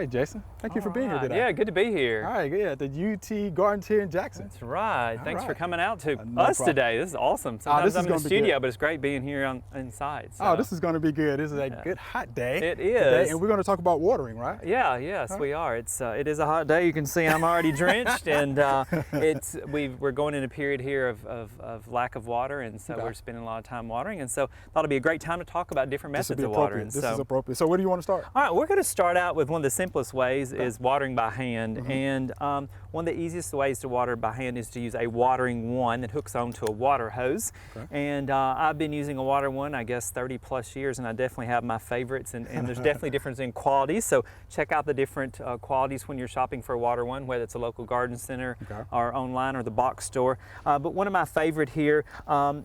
right, Jason. Thank you for being here today. Yeah, good to be here. All right, yeah, at the UT Gardens here in Jackson. That's right. Thanks for coming out to No us problem. today. This is awesome. Sometimes I'm in the studio, good. but it's great being here inside. So. Oh, this is going to be good. This is a good hot day. It is. Today, and we're going to talk about watering, right? Yeah, yes, we are. It is a hot day. You can see I'm already drenched, and we're going in a period here of lack of water, and so we're spending a lot of time watering, and so thought it'd be a great time to talk about different methods of watering. This is appropriate. So where do you want to start? All right, we're going to start out with one of the simplest ways is watering by hand, and one of the easiest ways to water by hand is to use a watering wand that hooks onto a water hose. And I've been using a water wand, I guess, 30 plus years, and I definitely have my favorites, and there's definitely difference in qualities. So check out the different qualities when you're shopping for a water wand, whether it's a local garden center or online or the box store. But one of my favorite here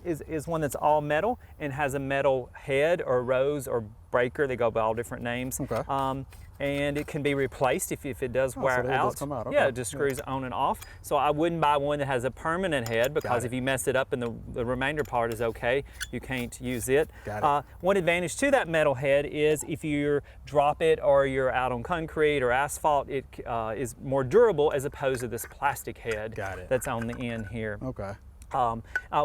is one that's all metal and has a metal head or rose or breaker. They go by all different names. And it can be replaced if it does wear out. Yeah, it just screws on and off. So I wouldn't buy one that has a permanent head, because if you mess it up and the remainder part is okay, you can't use it. One advantage to that metal head is if you drop it or you're out on concrete or asphalt, it is more durable as opposed to this plastic head that's on the end here.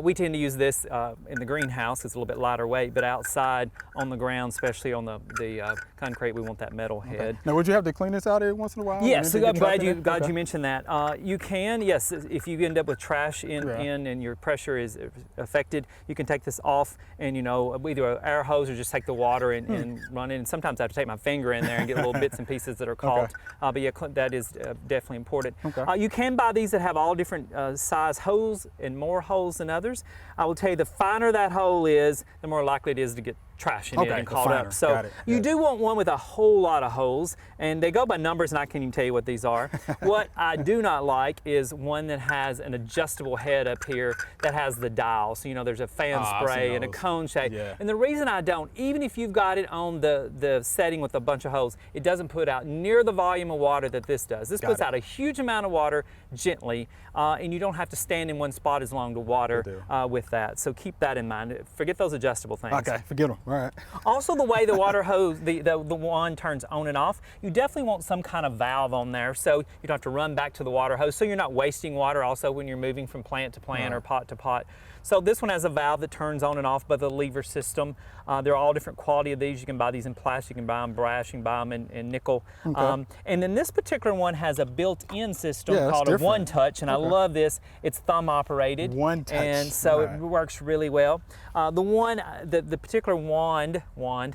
We tend to use this in the greenhouse. It's a little bit lighter weight, but outside on the ground, especially on the concrete, we want that metal head. Now, would you have to clean this out every once in a while? Yes, I'm glad you mentioned that. You can, yes, if you end up with trash in and your pressure is affected, you can take this off and, either an air hose or just take the water and run it. And sometimes I have to take my finger in there and get little bits and pieces that are caught. But yeah, that is definitely important. You can buy these that have all different size holes and more holes than others. I will tell you, the finer that hole is, the more likely it is to get trash in it and caught up. So you do want one with a whole lot of holes, and they go by numbers, and I can't even tell you what these are. What I do not like is one that has an adjustable head up here that has the dial. So there's a fan spray and a cone shape. And the reason I don't, even if you've got it on the setting with a bunch of holes, it doesn't put out near the volume of water that this does. This puts out a huge amount of water gently, and you don't have to stand in one spot as long to water with that. So keep that in mind. Forget those adjustable things. Forget them. All right. Also, the way the water hose, the wand turns on and off, you definitely want some kind of valve on there, so you don't have to run back to the water hose, so you're not wasting water also when you're moving from plant to plant or pot to pot. So this one has a valve that turns on and off by the lever system. There are all different quality of these. You can buy these in plastic, you can buy them brass, you can buy them in nickel. And then this particular one has a built-in system called a One Touch, and I love this. It's thumb operated. One Touch. And so it works really well. The particular wand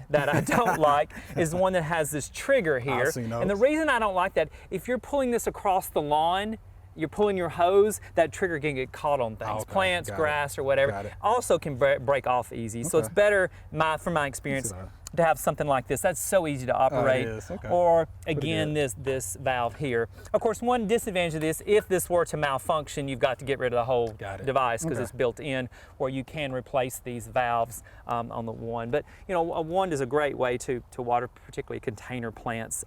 that I don't like is the one that has this trigger here. And the reason I don't like that, if you're pulling this across the lawn, you're pulling your hose, that trigger can get caught on things, plants, grass, or whatever. Also can break off easy. So it's better, from my experience, to have something like this. That's so easy to operate. Or again, this valve here. Of course, one disadvantage of this, if this were to malfunction, you've got to get rid of the whole device, because it's built in, where you can replace these valves on the wand. But a wand is a great way to water, particularly container plants.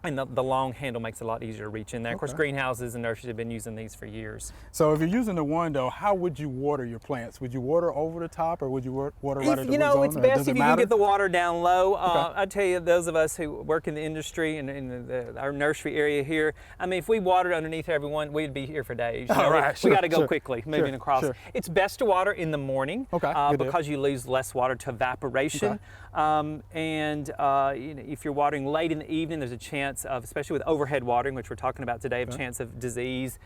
And the long handle makes it a lot easier to reach in there. Of course, greenhouses and nurseries have been using these for years. So if you're using the wand, though, how would you water your plants? Would you water over the top, or would you water right at the root zone? It's best if you can get the water down low. I tell you, those of us who work in the industry and in our nursery area here, I mean, if we watered underneath everyone, we'd be here for days. We got to go quickly, moving across. It's best to water in the morning because you lose less water to evaporation. If you're watering late in the evening, there's a chance of, especially with overhead watering, which we're talking about today, a chance of disease,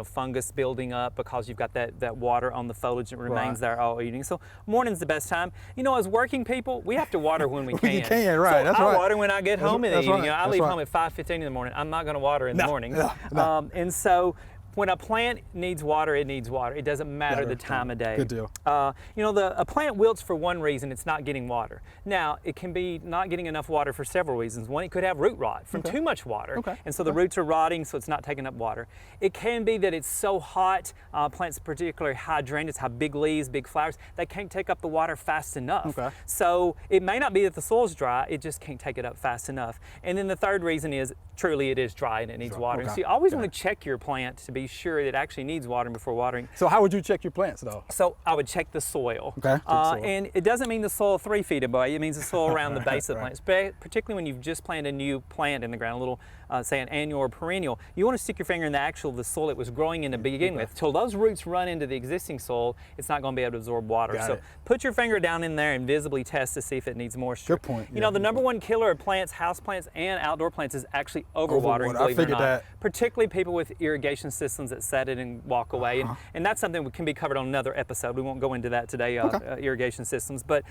fungus building up because you've got that water on the foliage that remains there all evening. So morning's the best time. As working people, we have to water when we can. You can, right? So I water when I get home in the evening. I leave home at 5:15 in the morning. I'm not going to water in the morning. And so when a plant needs water, it needs water. It doesn't matter the time of day. Good deal. A plant wilts for one reason: it's not getting water. Now, it can be not getting enough water for several reasons. One, it could have root rot from too much water, and so the roots are rotting, so it's not taking up water. It can be that it's so hot, plants particularly hydrangeas have big leaves, big flowers, they can't take up the water fast enough. So it may not be that the soil's dry, it just can't take it up fast enough. And then the third reason is, truly it is dry and it needs watering. So you always want to check your plant to be sure it actually needs watering before watering. So how would you check your plants though? So I would check the soil. Okay. Check the soil. And it doesn't mean the soil 3 feet away. It means the soil around the base of the Right. plant, particularly when you've just planted a new plant in the ground, a little, say an annual or perennial. You want to stick your finger in the soil it was growing in to begin with. Till those roots run into the existing soil, it's not going to be able to absorb water. Got so it. put your finger down in there and visibly test to see if it needs moisture. Good point. You know, the number one killer of plants, house plants and outdoor plants, is actually overwatering, Overwater. I believe it or figured not. that. Particularly people with irrigation systems that set it and walk away. And that's something that can be covered on another episode. We won't go into that today, irrigation systems. But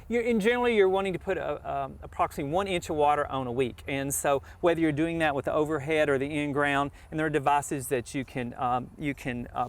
in generally, you're wanting to put approximately 1 inch of water on a week. And so whether you're doing that with the overhead or the in-ground, and there are devices that you can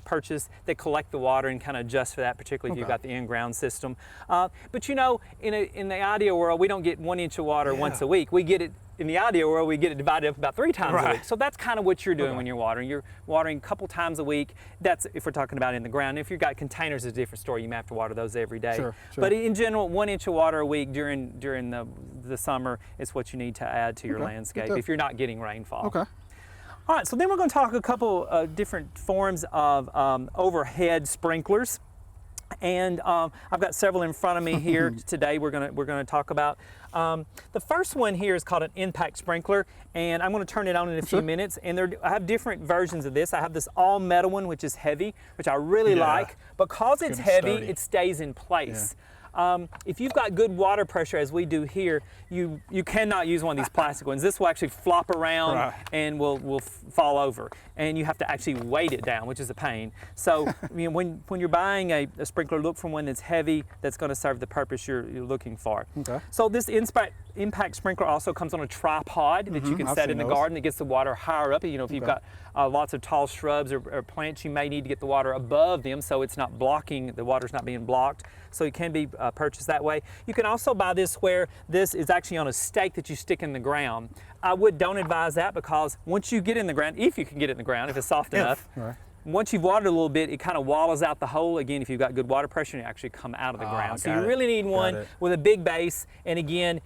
purchase that collect the water and kind of adjust for that, particularly if you've got the in-ground system. But you know, in the ideal world, we don't get 1 inch of water once a week. We get it, in the ideal world, we get it divided up about 3 times a week. So that's kind of what you're doing when you're watering. You're watering a couple times a week. That's if we're talking about in the ground. If you've got containers, it's a different story. You may have to water those every day. Sure. But in general, 1 inch of water a week during the summer is what you need to add to your landscape if you're not getting rainfall. Okay. All right, so then we're going to talk a couple different forms of overhead sprinklers. And I've got several in front of me here today we're gonna talk about. The first one here is called an impact sprinkler, and I'm going to turn it on in a few minutes. And I have different versions of this. I have this all metal one, which is heavy, which I really like. Because it's heavy, it stays in place. If you've got good water pressure, as we do here, you cannot use one of these plastic ones. This will actually flop around and will fall over, and you have to actually weight it down, which is a pain. So you know, when you're buying a sprinkler, look for one that's heavy, that's going to serve the purpose you're looking for. Okay. So this impact sprinkler also comes on a tripod that you can set in the garden that gets the water higher up. You know, if you've got lots of tall shrubs or plants, you may need to get the water above them so it's not blocking, the water's not being blocked. So it can be purchased that way. You can also buy this where this is actually on a stake that you stick in the ground. I don't advise that, because once you get in the ground, if you can get it in the ground, if it's soft enough, once you've watered a little bit, it kind of wallows out the hole. Again, if you've got good water pressure, and you actually come out of the ground. So you really need one with a big base. And again,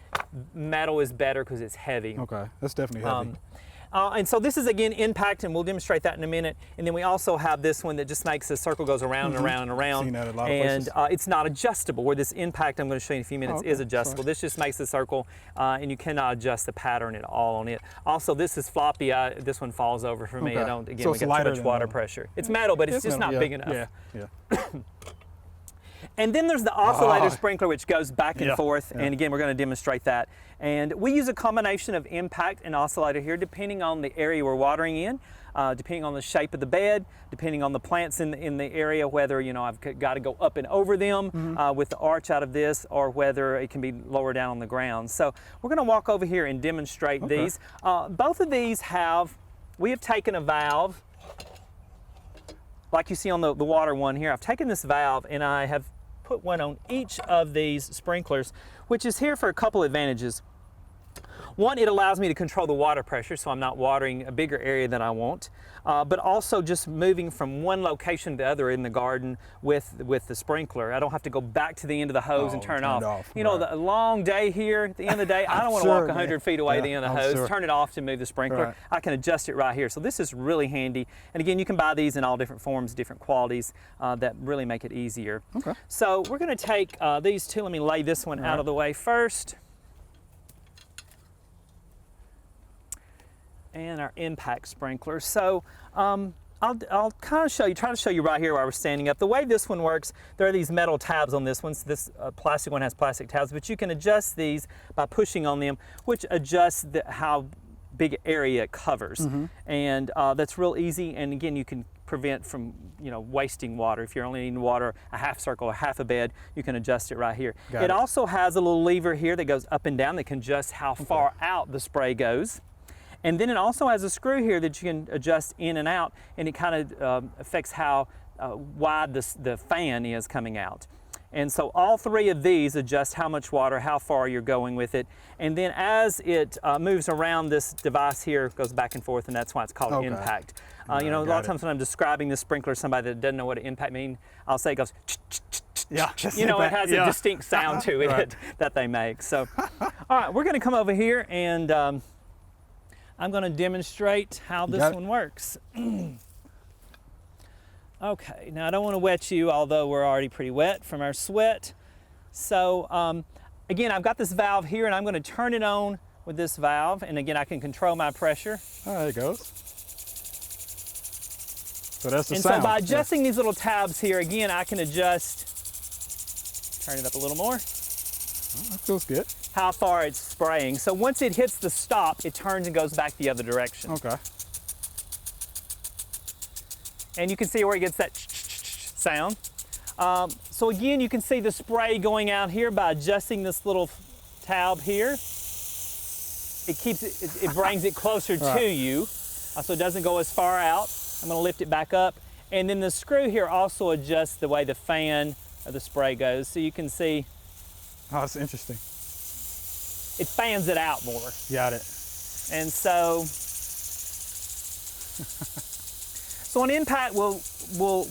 metal is better because it's heavy. Okay, that's definitely heavy. And so this is again impact, and we'll demonstrate that in a minute. And then we also have this one that just makes the circle goes around and around and around. Seen that at a lot of places. It's not adjustable, where this impact I'm going to show you in a few minutes is adjustable. This just makes the circle, and you cannot adjust the pattern at all on it. Also, this is floppy. This one falls over for me. I don't, again, So we got too much water pressure. It's metal, but it's just not big enough. And then there's the oscillator sprinkler, which goes back and forth. And again, we're going to demonstrate that. And we use a combination of impact and oscillator here, depending on the area we're watering in, depending on the shape of the bed, depending on the plants in the area, whether, you know, I've got to go up and over them with the arch out of this, or whether it can be lower down on the ground. So we're going to walk over here and demonstrate these. Both of these we have taken a valve, like you see on the water one here. I've taken this valve and I have put one on each of these sprinklers, which is here for a couple advantages. One, it allows me to control the water pressure, so I'm not watering a bigger area than I want, but also just moving from one location to the other in the garden with the sprinkler. I don't have to go back to the end of the hose and turn it off. You know, the long day here, at the end of the day, I don't want to walk 100 feet away to the end of the hose, turn it off to move the sprinkler. I can adjust it right here. So this is really handy. And again, you can buy these in all different forms, different qualities that really make it easier. So we're going to take these two. Let me lay this one out of the way first. And our impact sprinkler. So I'll kind of try to show you right here where I was standing up. The way this one works, there are these metal tabs on this one. So this plastic one has plastic tabs, but you can adjust these by pushing on them, which adjusts how big area it covers. And that's real easy. And again, you can prevent from, you know, wasting water. If you're only needing to water a half circle or half a bed, you can adjust it right here. It also has a little lever here that goes up and down that can adjust how far out the spray goes. And then it also has a screw here that you can adjust in and out, and it kind of affects how wide the fan is coming out. And so all three of these adjust how much water, how far you're going with it. And then as it moves around, this device here goes back and forth, and that's why it's called impact. You know, a lot of times when I'm describing this sprinkler to somebody that doesn't know what an impact means, I'll say it goes, you know, it has a distinct sound to it that they make. So, all right, we're going to come over here and I'm going to demonstrate how this one works. Okay, now I don't want to wet you, although we're already pretty wet from our sweat. So again, I've got this valve here, and I'm going to turn it on with this valve, and again, I can control my pressure. Oh, there it goes. So that's the and sound. So by adjusting these little tabs here, again, I can adjust, turn it up a little more. Oh, that feels good. How far it's spraying. So once it hits the stop, it turns and goes back the other direction. Okay. And you can see where it gets that sound. So again, you can see the spray going out here by adjusting this little tab here. It keeps it brings it closer to you, so it doesn't go as far out. I'm going to lift it back up, and then the screw here also adjusts the way the fan of the spray goes. So you can see. Oh, that's interesting. It fans it out more. Got it. And so. So an impact will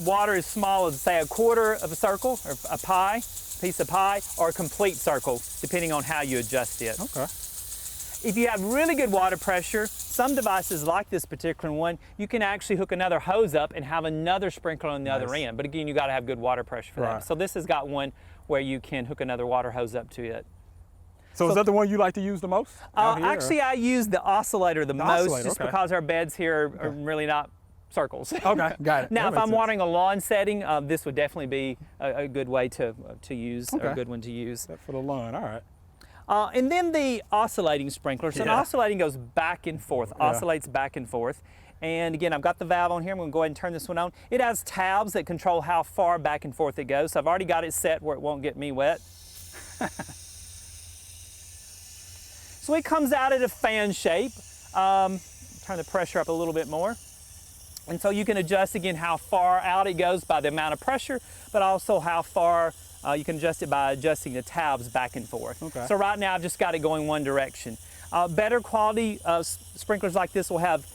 water as small as, say, a quarter of a circle, or a pie, piece of pie, or a complete circle, depending on how you adjust it. Okay. If you have really good water pressure, some devices like this particular one, you can actually hook another hose up and have another sprinkler on the other end. But again, you got to have good water pressure for that. So this has got one where you can hook another water hose up to it. So is that the one you like to use the most? Actually, I use the oscillator the most, just because our beds here are really not circles. Okay, got it. Now, if I'm watering a lawn setting, this would definitely be a good way to use, or a good one to use. That's for the lawn, all right. And then the oscillating sprinkler. So an oscillating goes back and forth, oscillates back and forth. And again, I've got the valve on here. I'm going to go ahead and turn this one on. It has tabs that control how far back and forth it goes. So I've already got it set where it won't get me wet. So it comes out at a fan shape. Turn the pressure up a little bit more. And so you can adjust again how far out it goes by the amount of pressure, but also how far you can adjust it by adjusting the tabs back and forth. Okay. So right now I've just got it going one direction. Better quality sprinklers like this will have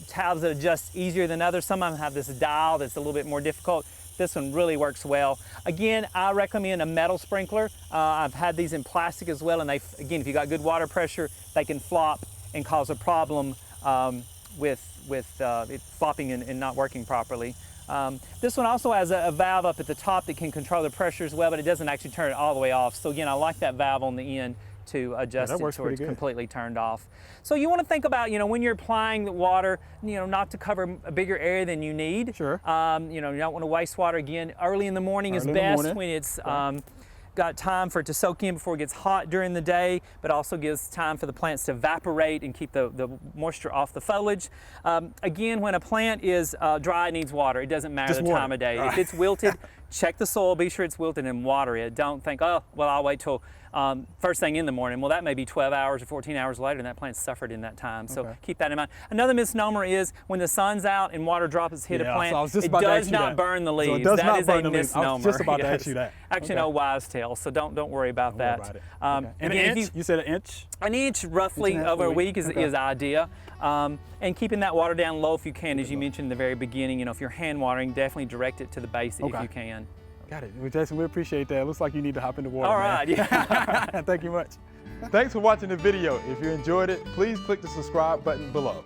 tabs that adjust easier than others. Some of them have this dial that's a little bit more difficult. This one really works well. Again, I recommend a metal sprinkler. I've had these in plastic as well, and again, if you got good water pressure, they can flop and cause a problem with it flopping and not working properly. This one also has a valve up at the top that can control the pressure as well, but it doesn't actually turn it all the way off. So again, I like that valve on the end to adjust it so it's completely turned off. So you want to think about, when you're applying the water, not to cover a bigger area than you need. Sure. You don't want to waste water. Again, early in the morning is best when it's got time for it to soak in before it gets hot during the day, but also gives time for the plants to evaporate and keep the moisture off the foliage. Again, when a plant is dry, it needs water. It doesn't matter the time of day. If it's wilted, check the soil, be sure it's wilted, and water it. Don't think, oh, well, I'll wait till first thing in the morning. Well, that may be 12 hours or 14 hours later, and that plant's suffered in that time. So keep that in mind. Another misnomer is when the sun's out and water drops hit a plant, so it does not burn the leaves. So that is a misnomer. I was just about to ask you that. Actually, no wise tale, so don't worry about that. Worry about it. And an inch? You said an inch? An inch roughly over a week is idea. And keeping that water down low if you can, as you mentioned in the very beginning. If you're hand watering, definitely direct it to the base if you can. Got it. Well, Jason, we appreciate that. It looks like you need to hop in the water. All right, Thank you much. Thanks for watching the video. If you enjoyed it, please click the subscribe button below.